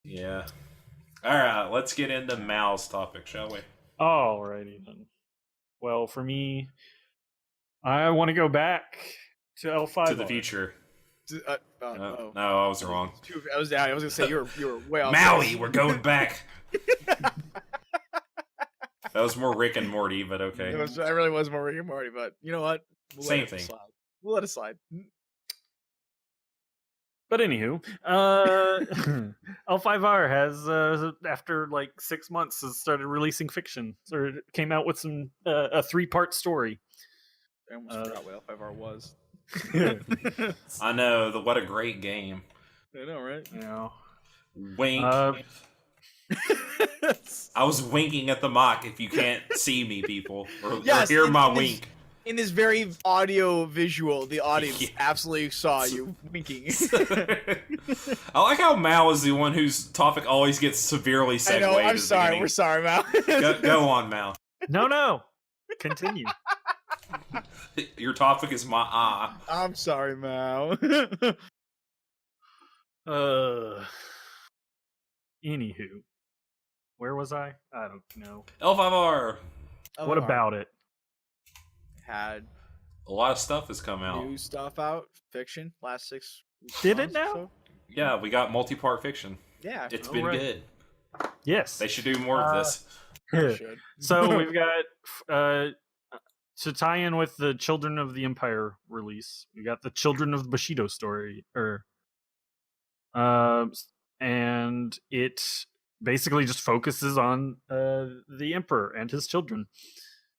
Yeah. All right, let's get into Mao's topic, shall we? Alrighty then. Well, for me, I want to go back to L5R. To the future. No, I was wrong. I was gonna say you were way off. Maui, we're going back. That was more Rick and Morty, but okay. I really was more Rick and Morty, but you know what? Same thing. We'll let it slide. But anywho, L5R has, after like 6 months, has started releasing fiction. Or came out with a 3-part story. I almost forgot what L5R was. I know. What a great game. I know, right? Yeah. Wink. I was winking at the mock. If you can't see me, people, or hear my wink. In this very audio visual, the audience absolutely saw you winking. I like how Mao is the one whose topic always gets severely segued. I know. I'm sorry. We're sorry, Mao. Go on, Mao. No. Continue. Your topic is my I'm sorry, Mao. Anywho, where was I? I don't know. L5R. What about it? Had a lot of stuff has come out. New stuff out. Fiction. Last 6 weeks. Did it now? So? Yeah, we got multi-part fiction. Yeah. It's been good. Yes. They should do more of this. So we've got to tie in with the Children of the Empire release. We got the Children of Bushido story, and it basically just focuses on the Emperor and his children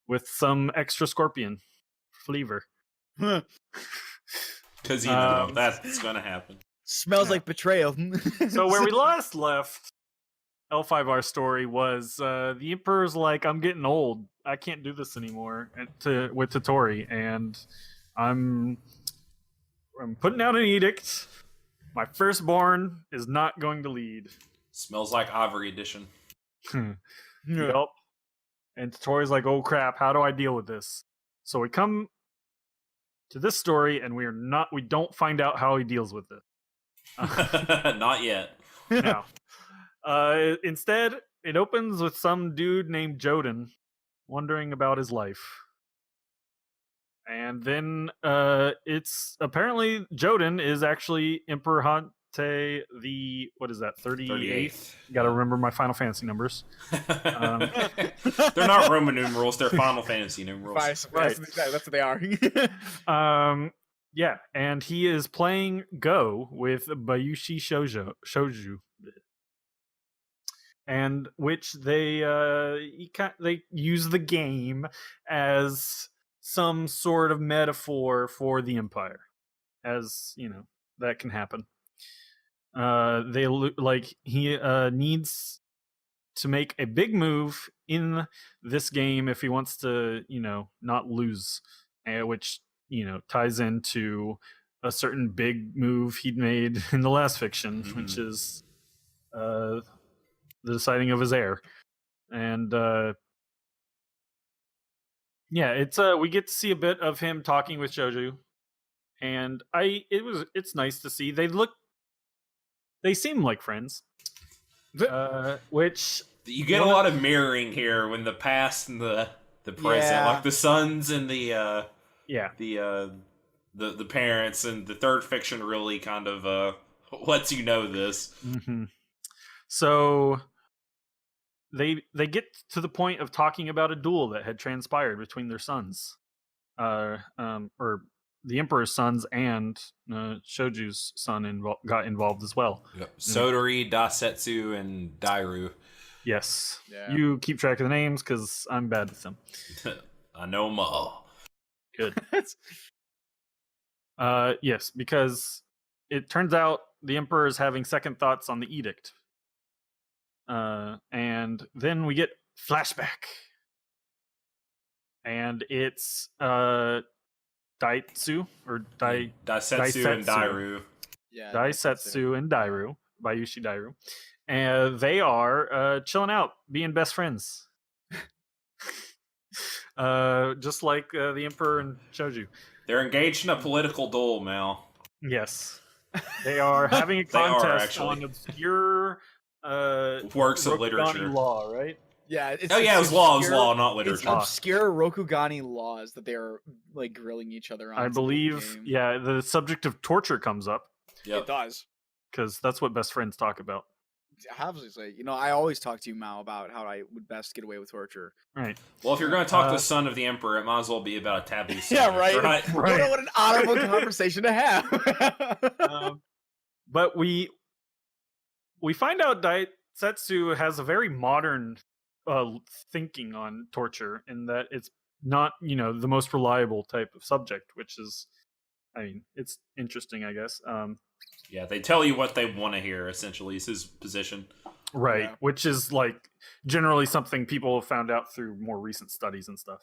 with some extra scorpion flavor. Because you know that's gonna happen. Smells like betrayal. So where we last left L5R story was the Emperor's like, I'm getting old. I can't do this anymore with Tottori, and I'm putting out an edict. My firstborn is not going to lead. Smells like Ivory Edition. Yep. And Tottori's like, oh crap, how do I deal with this? So we come to this story, and we don't find out how he deals with it. Not yet. No. Instead, it opens with some dude named Joden wondering about his life. And then it's apparently Joden is actually Emperor Hante the, what is that, 38th? Gotta remember my Final Fantasy numbers. They're not Roman numerals, they're Final Fantasy numerals. Right. That's what they are. Yeah, and he is playing Go with Bayushi Shouju. And which they use the game as some sort of metaphor for the Empire, as you know that can happen. He needs to make a big move in this game if he wants to, not lose, which ties into a certain big move he'd made in the last fiction, which is the deciding of his heir. And it's we get to see a bit of him talking with Shouju, and it's nice to see. They seem like friends, which you get a lot of mirroring here when the past and the present, like the sons and the parents, and the third fiction really kind of lets you know this. Mm-hmm. So they get to the point of talking about a duel that had transpired between their sons, or the Emperor's sons and Shouju's son got involved as well. Yep. Sotori, Dasetsu, and Dairu. Yes. Yeah. You keep track of the names because I'm bad with them. I know them all. Good. Yes, because it turns out the Emperor is having second thoughts on the edict. And then we get flashback. And it's Dasetsu and Dairu. Yeah, Daisetsu and Dairu, Bayushi Dairu. And they are chilling out, being best friends. Just like the Emperor and Shouju. They're engaged in a political duel, Mal. Yes. They are having a contest on obscure works of Rokugani literature. law, right? Yeah. It's, Oh yeah, it was law. It was obscure- law, not It's literature. obscure Rokugani laws that they are like grilling each other on. I It's a good believe, game. yeah, the subject of torture comes up Yep. It does. because that's what best friends talk about. Obviously, I always talk to you, Mao, about how I would best get away with torture. Right. Well, if you're going to talk to the son of the emperor, it might as well be about a taboo. Yeah, right. Right. What an honorable conversation to have. But we find out Daisetsu has a very modern thinking on torture, in that it's not, the most reliable type of subject, which is, I mean, it's interesting, I guess. Yeah, they tell you what they want to hear, essentially, is his position. Right, Yeah. which is like generally something people have found out through more recent studies and stuff.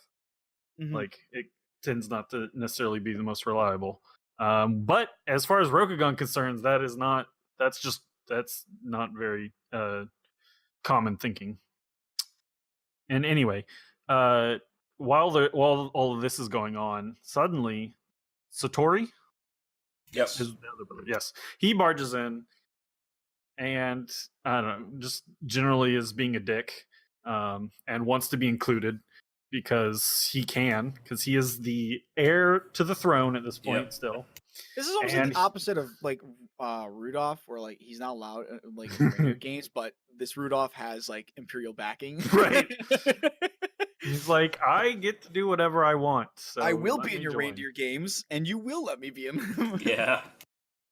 Mhm. Like, it tends not to necessarily be the most reliable. But as far as Rokugan concerns, that's not very common thinking. And anyway, while all of this is going on, suddenly Satori, Yep. his other brother, yes, he barges in, and I don't know, just generally is being a dick, and wants to be included because he is the heir to the throne at this point. Yep. Still, This is almost like And- the opposite of like Rudolph, where like he's not allowed like in regular games, but this Rudolph has like imperial backing. Right. He's like, I get to do whatever I want. So I will let be in me your join." reindeer games, and you will let me be in them. Yeah.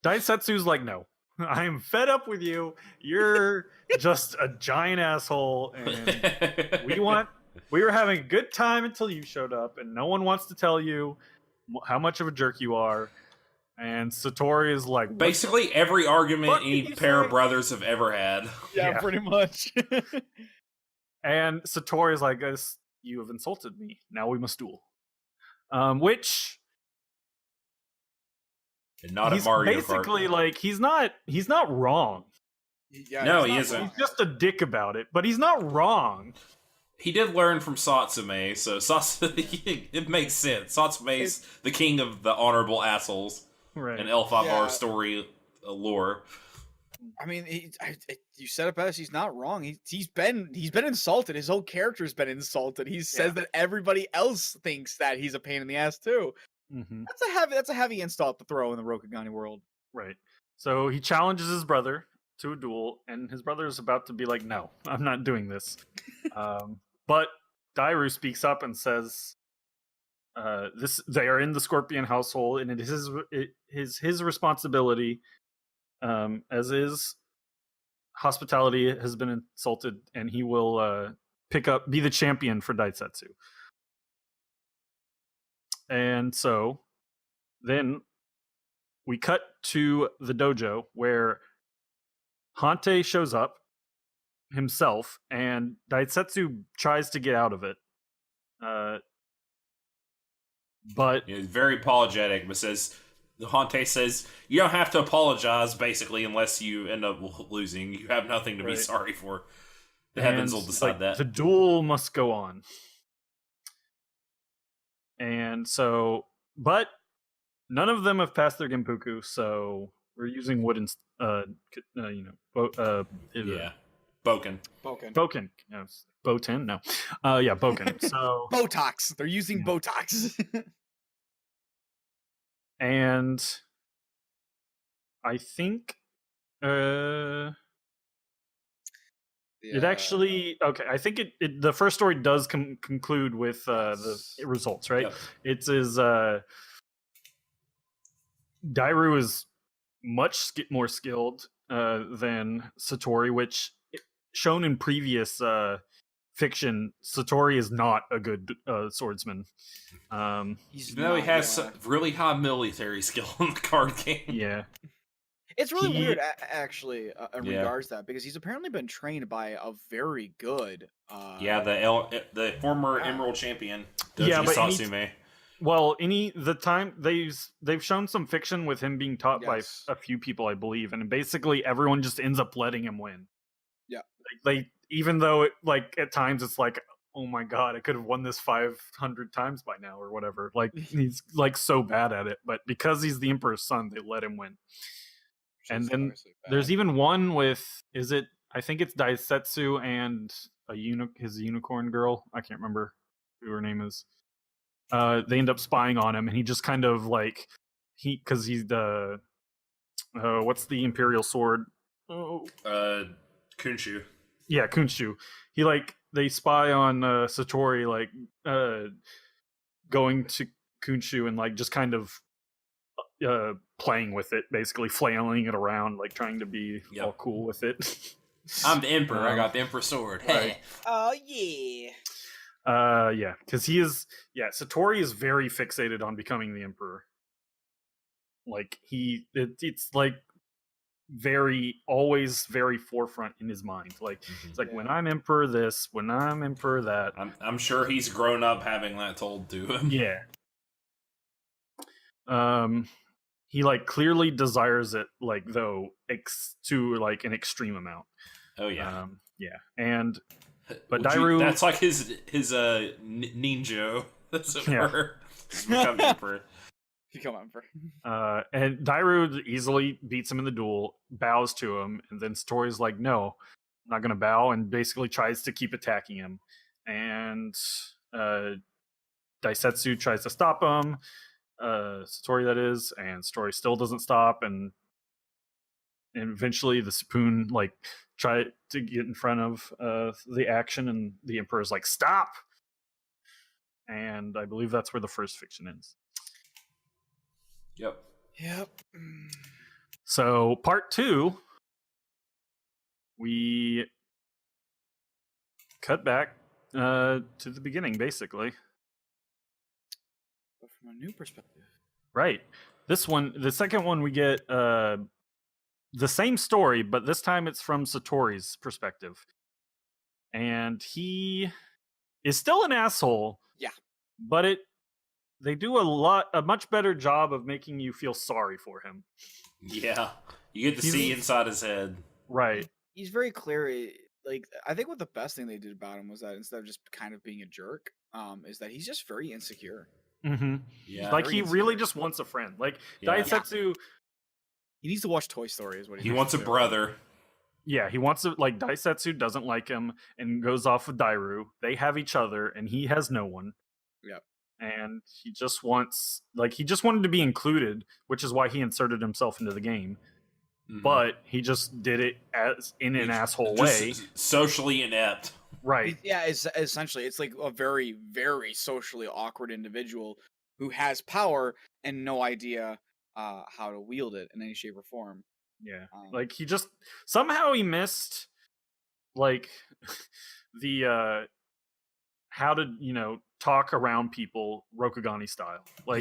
Daisetsu's like, no, I am fed up with you. You're just a giant asshole, and we were having a good time until you showed up, and no one wants to tell you how much of a jerk you are. And Satori is like, Basically, every argument fuck any did you pair say? of brothers have ever had. Yeah, Yeah. pretty much. and Satori is like, you have insulted me. Now we must duel. Which And not a he's Mario basically Kart. like, he's not wrong. Yeah, No, it's he not isn't. wrong. He's just a dick about it, but he's not wrong. He did learn from Satsume, so it makes sense. Satsume's the king of the honorable assholes Right. in L5R Yeah. story lore. I mean, you said it best. He's not wrong. He's been insulted. His whole character's been insulted. He says that everybody else thinks that he's a pain in the ass too. Mm-hmm. That's a heavy insult to throw in the Rokugani world. Right. So he challenges his brother to a duel, and his brother is about to be like, "No, I'm not doing this." But Dairu speaks up and says, they are in the Scorpion household, and it is his responsibility, as is hospitality has been insulted, and he will be the champion for Daisetsu. And so then we cut to the dojo where Hante shows up himself, and Daisetsu tries to get out of it. But He's very apologetic, but Hante says, you don't have to apologize, basically, unless you end up losing. You have nothing to be Right. sorry for. The heavens will decide that. The duel must go on. And so, but none of them have passed their Genpuku, so we're using wooden, Yeah. Boken. Boken. Yes. Boten? No. Yeah, Boken. So, Botox. They're using Yeah. Botox. and I think it actually, okay, I think the first story does conclude with the results, right? Yep. It is Dairu is much more skilled than Satori, which shown in previous fiction, Satori is not a good swordsman. He's Even though he not, has yeah. really high military skill in the card game. Yeah. It's really He- weird, actually, in Yeah. regards to that, because he's apparently been trained by a very good. Yeah, the former Yeah. Emerald champion, Yeah, Doji but Satsume. Well, the time they've shown some fiction with him being taught by Yes. a few people, I believe, and basically everyone just ends up letting him win. Yeah. Like even though at times it's like, oh my god, I could have won this 500 times by now or whatever. Like he's like so bad at it, but because he's the Emperor's son, they let him win. And then there's even one with, is it I think it's Daisetsu and his unicorn girl. I can't remember who her name is. They end up spying on him, and he just kind of like because he's the what's the Imperial sword? Oh, Kunshu. yeah, Kunshu. He they spy on Satori, going to Kunshu and just kind of playing with it, basically flailing it around, trying to be all cool with it. I'm the Emperor. I got the Emperor sword. Right. Oh yeah. Yeah, because Satori is very fixated on becoming the Emperor. It's always very forefront in his mind. It's when I'm Emperor this, when I'm Emperor that. I'm sure he's grown up having that told to him. Yeah. He clearly desires it, though to an extreme amount. Oh yeah. Yeah, and but Dairu, that's like his ninja. That's it. Become Emperor. Become Emperor. And Dairu easily beats him in the duel, bows to him, and then Satori's like, "No, I'm not gonna bow," and basically tries to keep attacking him. And Daisetsu tries to stop him. Satori, that is, and Satori still doesn't stop, and eventually the Spoon try to get in front of the action, and the Emperor's like, "Stop!" And I believe that's where the first fiction ends. Yep. So part 2, we cut back to the beginning, basically. But from a new perspective. Right. This one, the second one, we get the same story, but this time it's from Satori's perspective. And he is still an asshole. Yeah. But they do a much better job of making you feel sorry for him. Yeah. You get to see inside his head. Right. He's very clear. I think what the best thing they did about him was that instead of just kind of being a jerk, is that he's just very insecure. Mm-hmm. Yeah. He really just wants a friend. Daisetsu. He needs to watch Toy Story, is what he wants. A brother. Yeah, he wants to. Daisetsu doesn't like him and goes off with Dairu. They have each other, and he has no one. Yep. And he just wants, he just wanted to be included, which is why he inserted himself into the game. Mm-hmm. But he just did it in an asshole way. Socially inept. Right. Yeah, essentially. It's a very, very socially awkward individual who has power and no idea how to wield it in any shape or form. Yeah. He just, somehow he missed, the, how to, talk around people Rokugani style.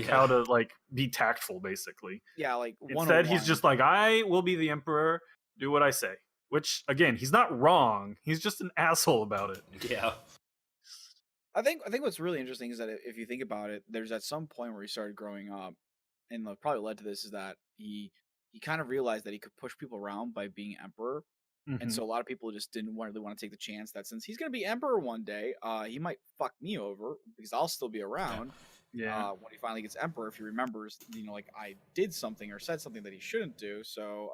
How to, be tactful, basically. Yeah, Instead, he's just I will be the Emperor, do what I say. Which, again, he's not wrong. He's just an asshole about it. Yeah. I think what's really interesting is that if you think about it, there's at some point where he started growing up, and what probably led to this is that he kind of realized that he could push people around by being Emperor. Mm-hmm. And so a lot of people just didn't really want to take the chance that since he's going to be Emperor one day, he might fuck me over because I'll still be around. Yeah. When he finally gets Emperor, if he remembers, I did something or said something that he shouldn't do. So,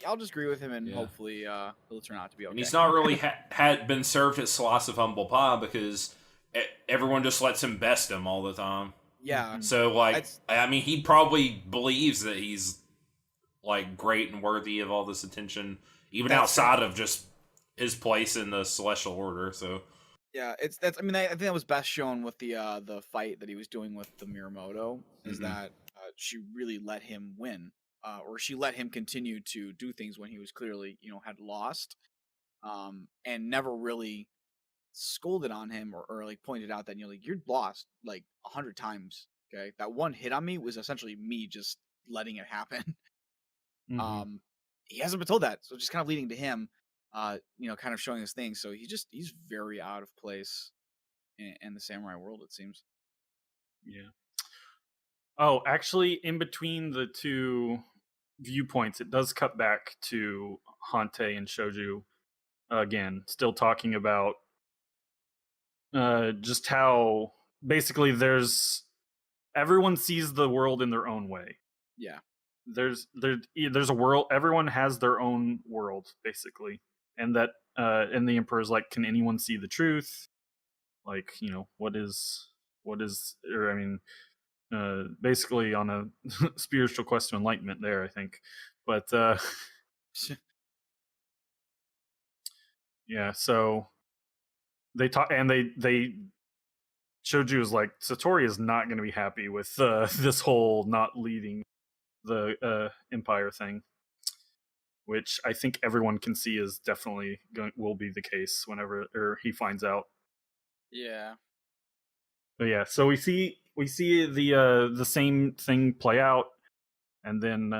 I'll just agree with him, and hopefully he'll turn out to be okay. And he's not really had been served his slice of humble pie because everyone just lets him best him all the time. Yeah. So, he probably believes that he's, great and worthy of all this attention, even outside of just his place in the Celestial Order, so... Yeah, I think that was best shown with the fight that he was doing with the Miyamoto, is that she really let him win, or she let him continue to do things when he was clearly, had lost, and never really scolded on him or pointed out that you're lost 100 times. Okay, that one hit on me was essentially me just letting it happen. Mm-hmm. He hasn't been told that, so just kind of leading to him. Kind of showing his thing. So he's very out of place in the samurai world, it seems. Yeah. Oh, actually, in between the two viewpoints, it does cut back to Hante and Shoju again, still talking about just how basically everyone sees the world in their own way. Yeah. There's a world. Everyone has their own world, basically. and that and the Emperor's like, can anyone see the truth? Like, what is, or I mean, basically on a spiritual quest to enlightenment there, I think. But yeah, so they talk, and they Shoju is like, Satori is not going to be happy with this whole not leading the empire thing, which I think everyone can see is definitely will be the case whenever he finds out. Yeah. But yeah, so we see the same thing play out, and then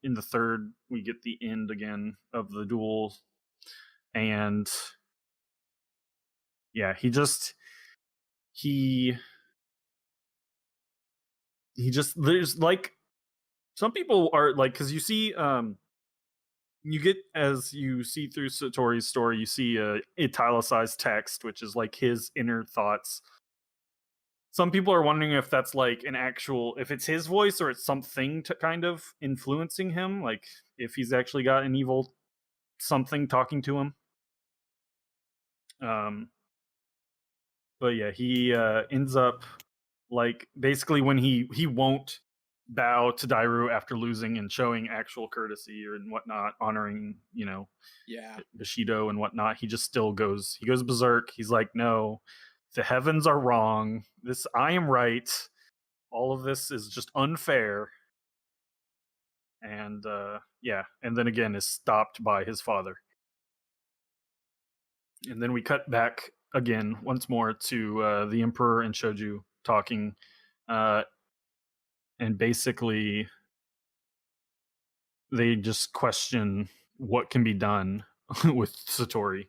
in the third we get the end again of the duel, and yeah, he just there's like, some people are like, because you see you get, as you see through Satori's story, you see a italicized text, which is like his inner thoughts. Some people are wondering if that's like an actual, if it's his voice or it's something to kind of influencing him, like if he's actually got an evil something talking to him. But yeah, he ends up, like, basically when he won't bow to Dairu after losing and showing actual courtesy and whatnot, honoring, Yeah. Bushido and whatnot, he just still goes berserk. He's like, no, the heavens are wrong. I am right. All of this is just unfair. And yeah, and then again is stopped by his father. And then we cut back again once more to the Emperor and Shoju talking, and basically they just question what can be done with Satori.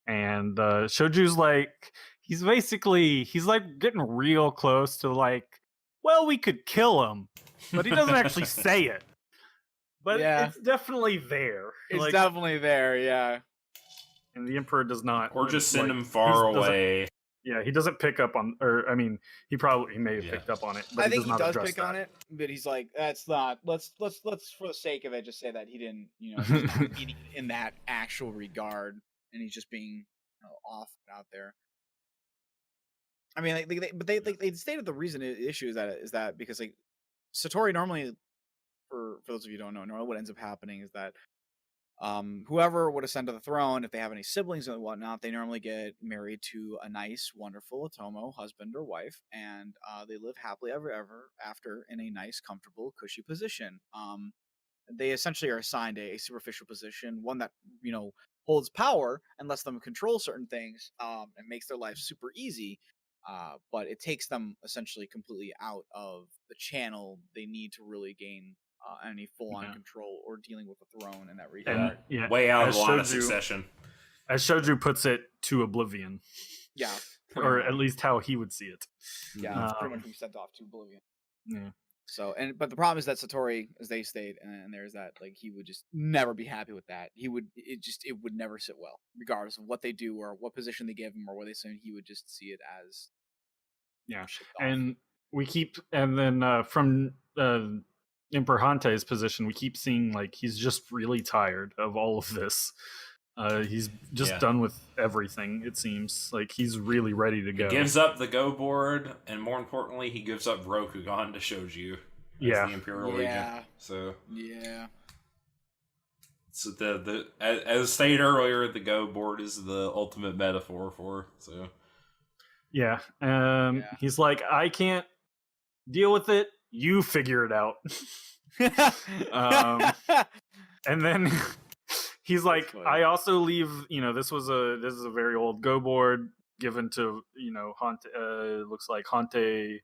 And Shoju's like, he's like getting real close to like, well, we could kill him, but he doesn't actually say it. But Yeah. it's definitely there. It's definitely there, yeah. And the Emperor does not. Or just send him far away. Yeah, he doesn't pick up on, or I mean, he may have picked up on it, but I think he does pick that on it, but he's like, that's not. Let's for the sake of it, just say that he didn't, he's not meaning it in that actual regard, and he's just being off out there. I mean, like, they stated the reason the issue is that because like Satori normally, for those of you who don't know, normally what ends up happening is that whoever would ascend to the throne, if they have any siblings and whatnot, they normally get married to a nice, wonderful Otomo husband or wife, and they live happily ever after in a nice, comfortable, cushy position. They essentially are assigned a superficial position, one that holds power and lets them control certain things, and makes their life super easy. But it takes them essentially completely out of the channel they need to really gain any full-on control or dealing with the throne in that regard. Yeah, way out of the line of succession. As Shoju puts it, to oblivion. Yeah. Or at least how he would see it. Yeah, it's pretty much being sent off to oblivion. Yeah. So, but the problem is that Satori, as they state, and there's that, like, he would just never be happy with that. It would never sit well, regardless of what they do or what position they give him or what they say. He would just see it as and we keep, and then from Emperor Hante's position, we keep seeing like he's just really tired of all of this. He's just done with everything. It seems like he's really ready to go. He gives up the Go board, and more importantly, he gives up Rokugan to Shoju as the Imperial Regent. So the as stated earlier, the Go board is the ultimate metaphor for. So he's like, I can't deal with it. You figure it out. And then he's like, I also leave, this is a very old Go board given to, Hante, looks like Hante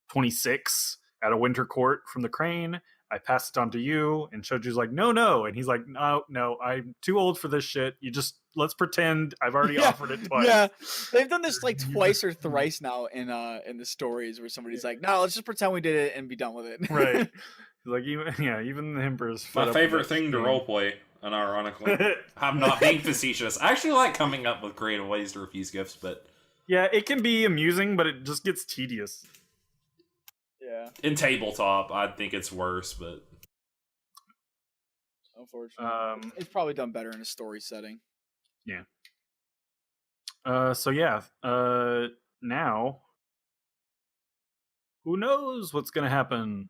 26 at a winter court from the Crane. I pass it on to you. And Shoju's like, no. And he's like, no, I'm too old for this shit. Let's pretend I've already offered it twice. Yeah, they've done this like twice or thrice now in the stories where somebody's like, no, let's just pretend we did it and be done with it. Right. Like, even the Emperor's my favorite thing to roleplay, unironically. I'm not being facetious. I actually like coming up with creative ways to refuse gifts, but yeah, it can be amusing, but it just gets tedious. Yeah. In tabletop, I think it's worse, but Unfortunately, it's probably done better in a story setting. Yeah. So yeah. Now, who knows what's gonna happen?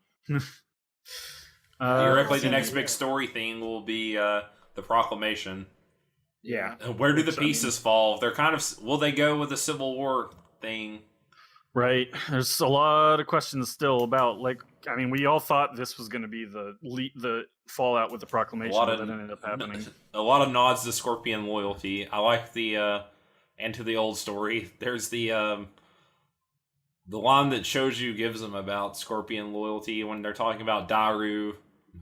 Theoretically, the same next here. big story thing will be the proclamation. Yeah. Where do the Which, I mean- pieces fall? They're kind of. Will they go with the Civil War thing? Right. There's a lot of questions still about, like, I mean, we all thought this was going to be the fallout with the proclamation, but that ended up happening. A lot of nods to Scorpion loyalty. I like the and to the old story. There's the line that Shoju gives them about Scorpion loyalty when they're talking about Daru,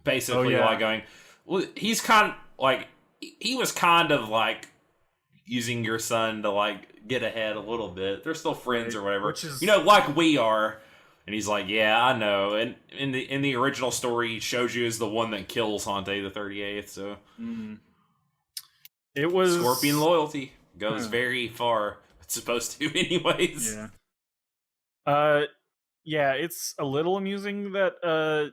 basically like going, well, he's kind of like he was kind of like using your son to like get ahead a little bit. They're still friends or whatever, which is, like we are. And he's like, yeah, I know. And in the original story, Shoju is the one that kills Hante the 38th. So it was Scorpion loyalty goes very far. It's supposed to, anyways. Yeah. Yeah, it's a little amusing that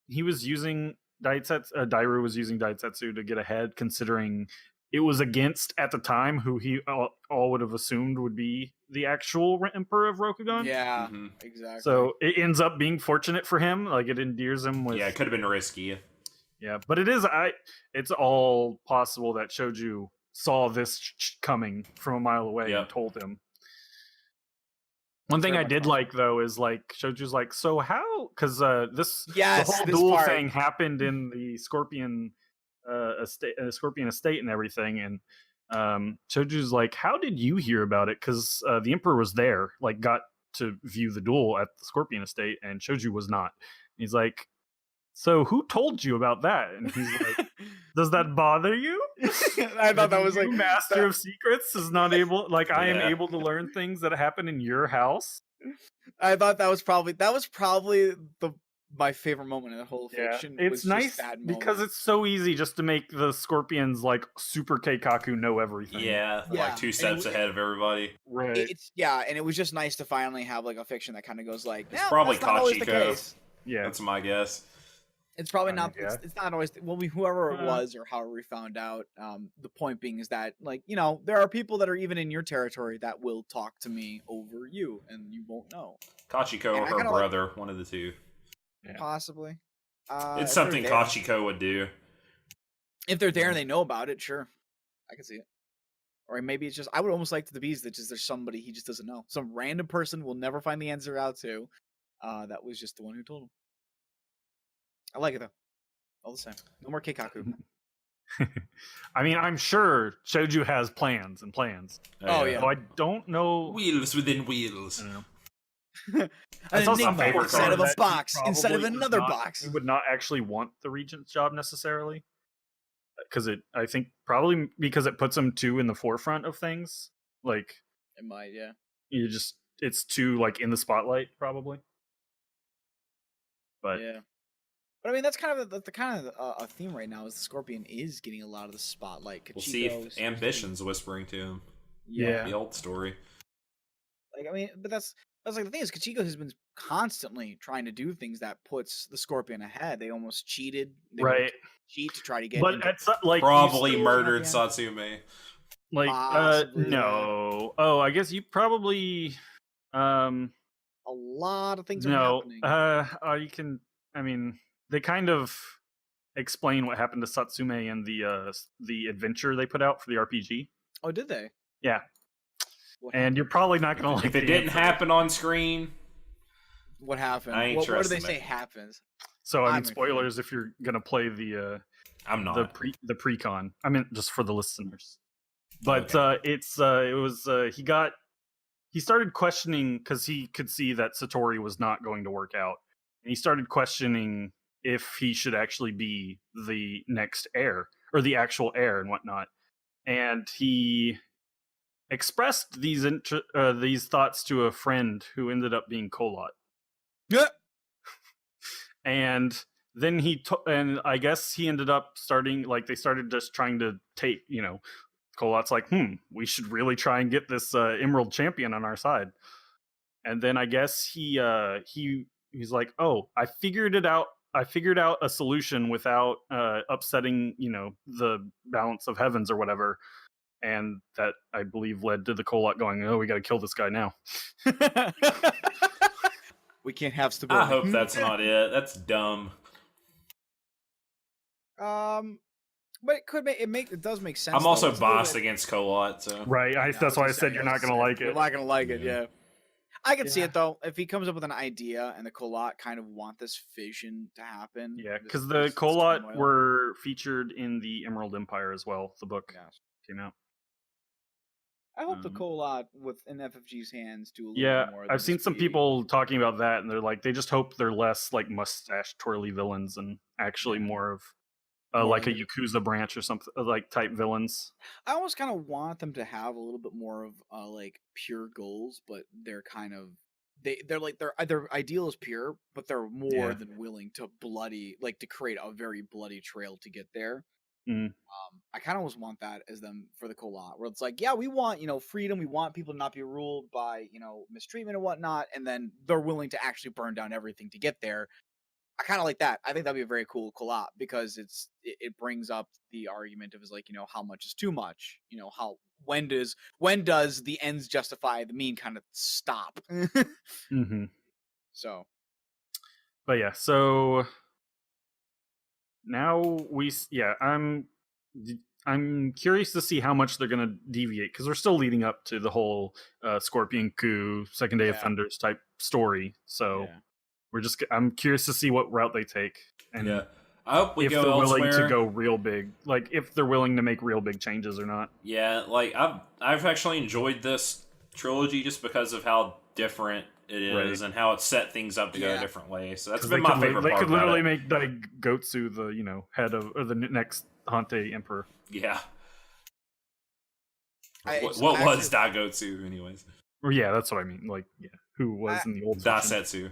he was using Dairu was using Daisetsu to get ahead, considering it was against at the time who he all would have assumed would be the actual emperor of Rokugan. Yeah, exactly. So it ends up being fortunate for him. Like, it endears him with. Yeah, it could have been risky. Yeah, but it's all possible that Shoju saw this coming from a mile away and told him. One thing I did like, though, is like Shoju's like, so how? Because the whole duel thing happened in the Scorpion estate and everything, and Shoju's like, how did you hear about it? Because the Emperor was there, like, got to view the duel at the Scorpion estate, and Shoju was not. And he's like, so who told you about that? And he's like, does that bother you? I thought that was like Master of Secrets is not able, like, I am able to learn things that happen in your house. I thought that was probably my favorite moment in the whole fiction. It's nice because it's so easy just to make the Scorpions like super Keikaku know everything. Yeah, like 2 steps ahead of everybody. Right. And it was just nice to finally have like a fiction that kind of goes like, it's probably Kachiko. Yeah, that's my guess. It's probably not. It's not always. Well, whoever it was, or however we found out. The point being is that, like, there are people that are even in your territory that will talk to me over you, and you won't know. Kachiko or her brother, one of the two. Yeah. Possibly. It's something Kachiko would do. If they're there and they know about it, sure, I can see it. Or maybe it's just, I would almost like to the bees that just there's somebody he just doesn't know. Some random person will never find the answer out to. That was just the one who told him. I like it though. All the same. No more Keikaku. I mean, I'm sure Shoju has plans. Oh yeah. So I don't know. Wheels within wheels. That's also my favorite instead of a box, instead of another box. He would not actually want the regent's job necessarily, because I think probably because it puts him too in the forefront of things. Like, it might, yeah. It's too like in the spotlight probably. But yeah. But I mean, that's kind of a theme right now. Is the Scorpion is getting a lot of the spotlight. Kachiko, we'll see if Ambition's whispering to him. Yeah, the old story. Like, I mean, but that's like the thing is, Kachiko has been constantly trying to do things that puts the Scorpion ahead. They almost cheated, cheat to try to get. But that's like probably murdered Satsume. Like, no. Oh, I guess you probably. A lot of things are happening. You can. I mean. They kind of explain what happened to Satsume and the adventure they put out for the RPG. Oh, did they? Yeah. And you're probably not going to like if it didn't happen on screen. What happened? I ain't what do they say happens? So I mean, spoilers if you're going to play the. I'm not the pre-con. I mean, just for the listeners. But he started questioning because he could see that Satori was not going to work out, and he started questioning if he should actually be the next heir or the actual heir and whatnot. And he expressed these thoughts to a friend who ended up being Kolot. Yeah. And then and I guess he ended up starting, like, they started just trying to take, Kolot's like, we should really try and get this Emerald Champion on our side. And then I guess he's like, oh, I figured it out I figured out a solution without upsetting, the balance of heavens or whatever, and that I believe led to the Kolot going, "Oh, we got to kill this guy now." We can't have stability. I hope that's not it. That's dumb. But it does make sense. I'm also biased against Kolot, so right. That's why I said you're not gonna like it. You're not gonna like it, yeah. I can see it though. If he comes up with an idea and the Kolot kind of want this fission to happen. Yeah, because the Kolot were featured in the Emerald Empire as well. The book came out. I hope the Kolot in FFG's hands do a little bit more. I've seen some people talking about that, and they're like, they just hope they're less like mustache twirly villains and actually more of like a Yakuza branch or something, like type villains. I almost kind of want them to have a little bit more of like pure goals, but they're kind of their ideal is pure, but they're more than willing to to create a very bloody trail to get there. I kind of almost want that as them for the Kolot, where it's like, yeah, we want freedom, we want people to not be ruled by mistreatment and whatnot, and then they're willing to actually burn down everything to get there. I kind of like that. I think that'd be a very cool Kolot because it brings up the argument of how much is too much. When does the ends justify the mean kind of stop? So, but yeah, so now I'm curious to see how much they're going to deviate because we're still leading up to the whole Scorpion Coup, Second Day Offenders type story. So. Yeah. I'm curious to see what route they take, and I hope we if go they're elsewhere. willing to go real big, like if they're willing to make real big changes or not. Yeah, like I've actually enjoyed this trilogy just because of how different it is and how it set things up to go a different way. So that's been my favorite part. They could literally make like Gotsu the head of or the next Hante Emperor. Yeah. What was Daigotsu, anyways? Or that's what I mean. Like, who was in the old Dasetsu?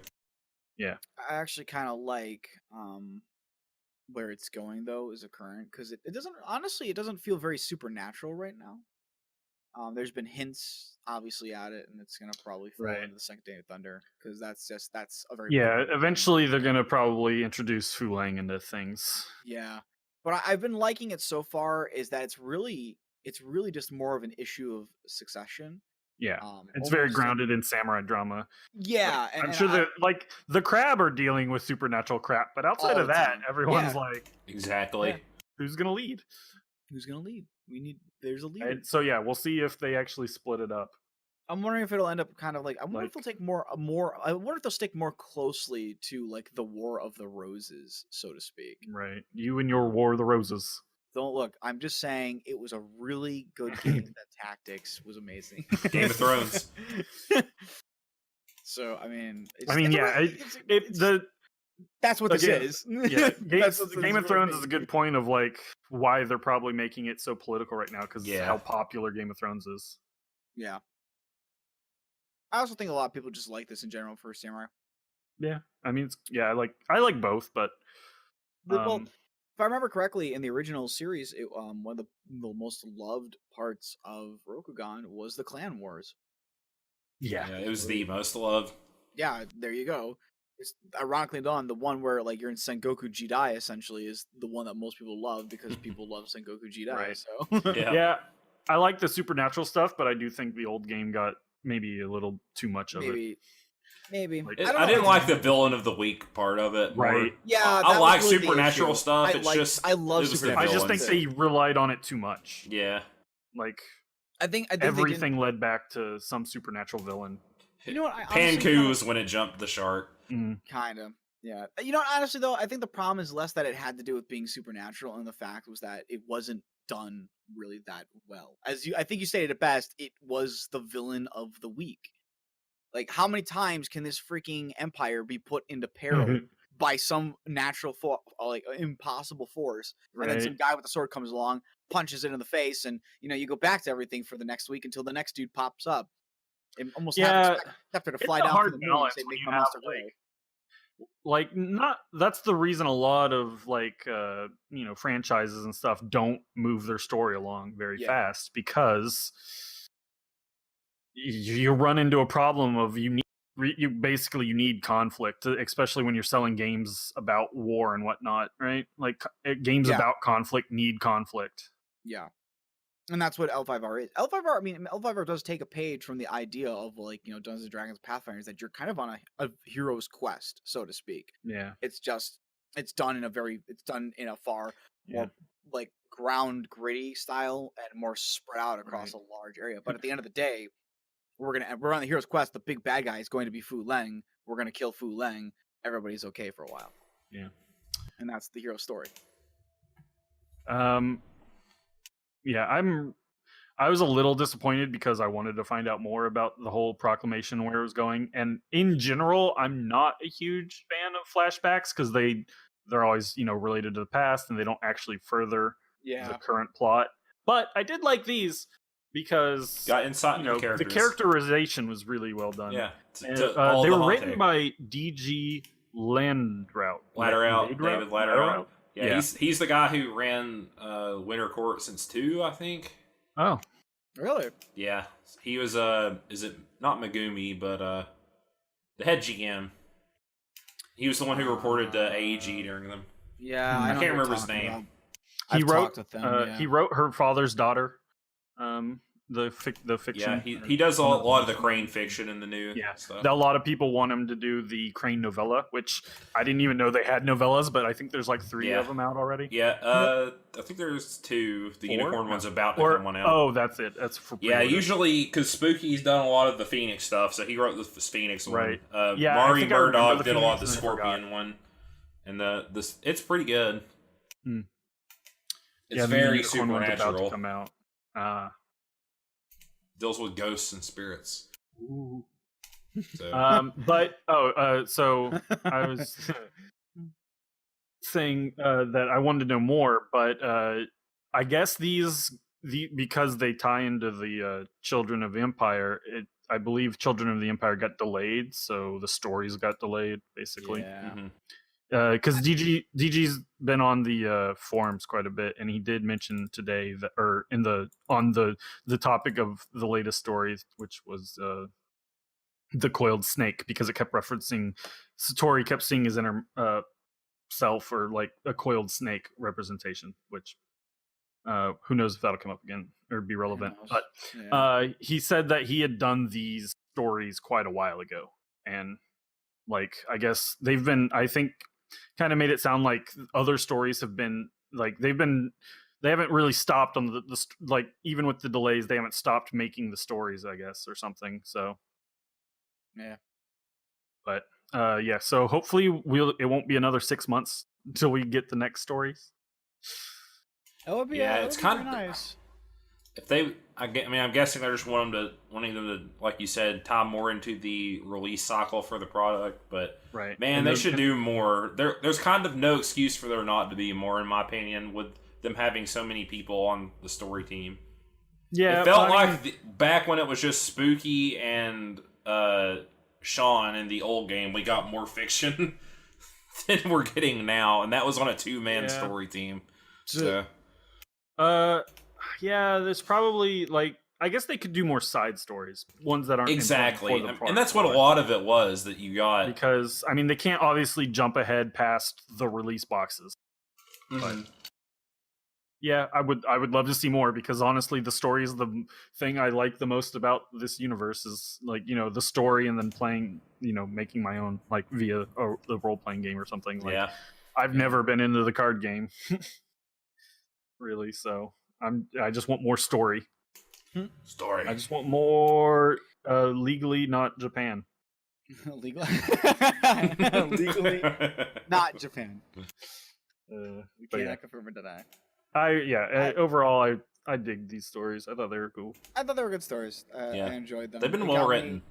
Yeah, I actually kind of like where it's going though as a current because it doesn't feel very supernatural right now. There's been hints obviously at it, and it's gonna probably fall into the Second Day of Thunder because that's a very eventually they're gonna probably introduce Fulang into things. Yeah, but I've been liking it so far is that it's really just more of an issue of succession. Yeah, it's very grounded in samurai drama. Yeah, I'm sure that like the Crab are dealing with supernatural crap, but outside of that, everyone's like, exactly, who's gonna lead? Who's gonna lead? There's a leader. And so we'll see if they actually split it up. I'm wondering if it'll end up kind of like I wonder if they'll take more. I wonder if they'll stick more closely to like the War of the Roses, so to speak. Right, you and your War of the Roses. Don't look. I'm just saying it was a really good game. That tactics was amazing. Game of Thrones. So I mean, that's what this is. Yeah, Game of Thrones is a good point of like why they're probably making it so political right now because how popular Game of Thrones is. Yeah, I also think a lot of people just like this in general for samurai. Yeah, I mean, I like both, but well. If I remember correctly, in the original series, one of the most loved parts of Rokugan was the clan wars. Yeah, it was the most loved. Yeah, there you go. It's ironically done. The one where like you're in Sengoku Jidai essentially is the one that most people love because people love Sengoku Jidai. Right. So yeah, I like the supernatural stuff, but I do think the old game got maybe a little too much of it. Maybe. Like, I didn't like the villain of the week part of it. Right. Yeah. I like really supernatural stuff. I love supernatural. I just think they relied on it too much. Yeah. Like I think everything led back to some supernatural villain. You know what? Panku was when it jumped the shark. Kind of. Yeah. You know, honestly though, I think the problem is less that it had to do with being supernatural, and the fact was that it wasn't done really that well. I think you stated it best. It was the villain of the week. Like, how many times can this freaking empire be put into peril by some natural, impossible force? And then some guy with a sword comes along, punches it in the face, and, you go back to everything for the next week until the next dude pops up. And almost have to fly down from the moon and say, make my monster go. That's the reason a lot of, franchises and stuff don't move their story along very fast, because you run into a problem of you need you basically you need conflict, especially when you're selling games about war and whatnot, right? Like games about conflict need conflict. Yeah. And that's what L5R is. L5R, I mean, L5R does take a page from the idea of like, Dungeons and Dragons Pathfinders, that you're kind of on a hero's quest, so to speak. Yeah. It's done in a far more like ground gritty style and more spread out across a large area. But at the end of the day, we're on the hero's quest. The big bad guy is going to be Fu Leng. We're going to kill Fu Leng. Everybody's okay for a while. Yeah. And that's the hero story. Yeah, I was a little disappointed because I wanted to find out more about the whole proclamation, where it was going. And in general, I'm not a huge fan of flashbacks because they're always, related to the past and they don't actually further the current plot. But I did like these because got insight into the characterization was really well done. Yeah. They were written by D.G. Ladderout. David Ladderout. Yeah, he's the guy who ran Winter Court since 2, I think. Oh, really? Yeah, he was is it not Megumi, but the head GM. He was the one who reported to AEG during them. Yeah, I can't remember his name. He wrote he wrote Her Father's Daughter. The fiction. Yeah, he does a lot of the Crane fiction in the new stuff. A lot of people want him to do the Crane novella, which I didn't even know they had novellas, but I think there's like 3 of them out already. Yeah, I think there's 2. The Unicorn one's about to come one out. Oh, that's it. That's for pre-order. Usually because Spooky's done a lot of the Phoenix stuff, so he wrote the Phoenix one. Right. Mari Murdoch did a lot of the Scorpion one, and it's pretty good. It's very supernatural. About to come out. Deals with ghosts and spirits. Ooh. So. So I was saying that I wanted to know more, but I guess because they tie into the Children of the Empire, I believe Children of the Empire got delayed, so the stories got delayed, basically. Yeah. Mm-hmm. Because DG's been on the forums quite a bit, and he did mention today that, or on the topic of the latest story, which was the coiled snake, because it kept referencing Satori kept seeing his inner self, or like a coiled snake representation, which who knows if that'll come up again or be relevant. But he said that he had done these stories quite a while ago, and like I guess they've been, I think, kind of made it sound like other stories have been like they haven't really stopped on the like, even with the delays, they haven't stopped making the stories, I guess, or something. So but so hopefully it won't be another 6 months until we get the next stories. That would be it's kind of nice. If I'm guessing they're just wanting them to, like you said, tie more into the release cycle for the product. But right, man, they should do more. There's kind of no excuse for there not to be more, in my opinion, with them having so many people on the story team. Yeah, it felt like back when it was just Spooky and Sean in the old game, we got more fiction than we're getting now, and that was on a 2-man story team. So. Yeah, there's probably, like, I guess they could do more side stories, ones that aren't exactly, and that's what a lot of it was that you got. Because I mean, they can't obviously jump ahead past the release boxes. Mm-hmm. But yeah, I would love to see more, because honestly, the story is the thing I like the most about this universe. Is like, the story, and then playing, making my own, like via the role playing game or something. Like, I've never been into the card game, really. So I just want more story. Story. I just want more legally not Japan. Legally, not Japan. We can't confirm or deny. Overall, I dig these stories. I thought they were cool. I thought they were good stories. I enjoyed them. They've been well written.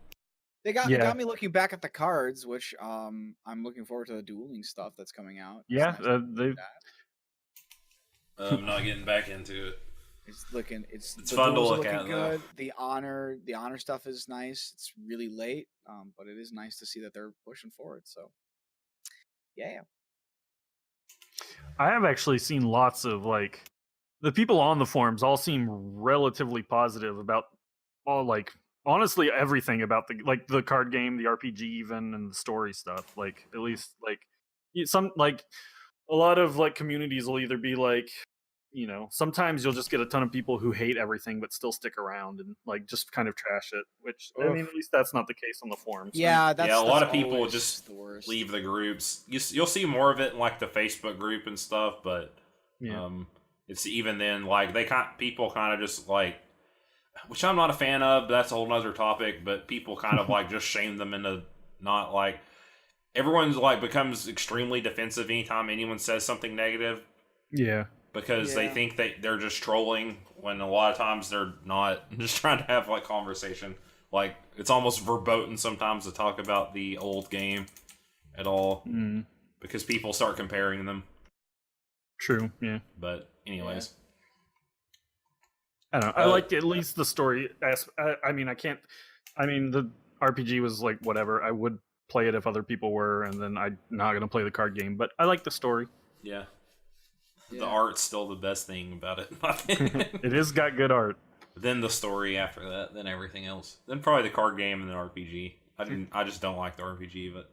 They got me looking back at the cards, which I'm looking forward to the dueling stuff that's coming out. Yeah, I'm not getting back into it. It's fun to look at. Good. The honor stuff is nice. It's really late, but it is nice to see that they're pushing forward. So, yeah. I have actually seen lots of, like, the people on the forums all seem relatively positive about all, like, honestly everything about the card game, the RPG, even, and the story stuff. Like at least some like a lot of like communities will either be like, sometimes you'll just get a ton of people who hate everything but still stick around and like just kind of trash it. Which I mean, at least that's not the case on the forums. Yeah, a lot of people always just the worst. leave the groups. You'll see more of it in like the Facebook group and stuff, but it's even then like people kind of just like, which I'm not a fan of. But that's a whole nother topic. But people kind of like just shame them into not like. Everyone's like becomes extremely defensive anytime anyone says something negative. Yeah. Because they think they're just trolling when a lot of times they're not. Just trying to have like conversation. Like it's almost verboten sometimes to talk about the old game at all because people start comparing them. True. Yeah. But anyways, I don't know. I liked at least the story. I mean, the RPG was like whatever. I would play it if other people were, and then I'm not gonna play the card game. But I like the story. Yeah. The art's still the best thing about it. It is got good art. Then the story after that, then everything else. Then probably the card game and the RPG. I just don't like the RPG, but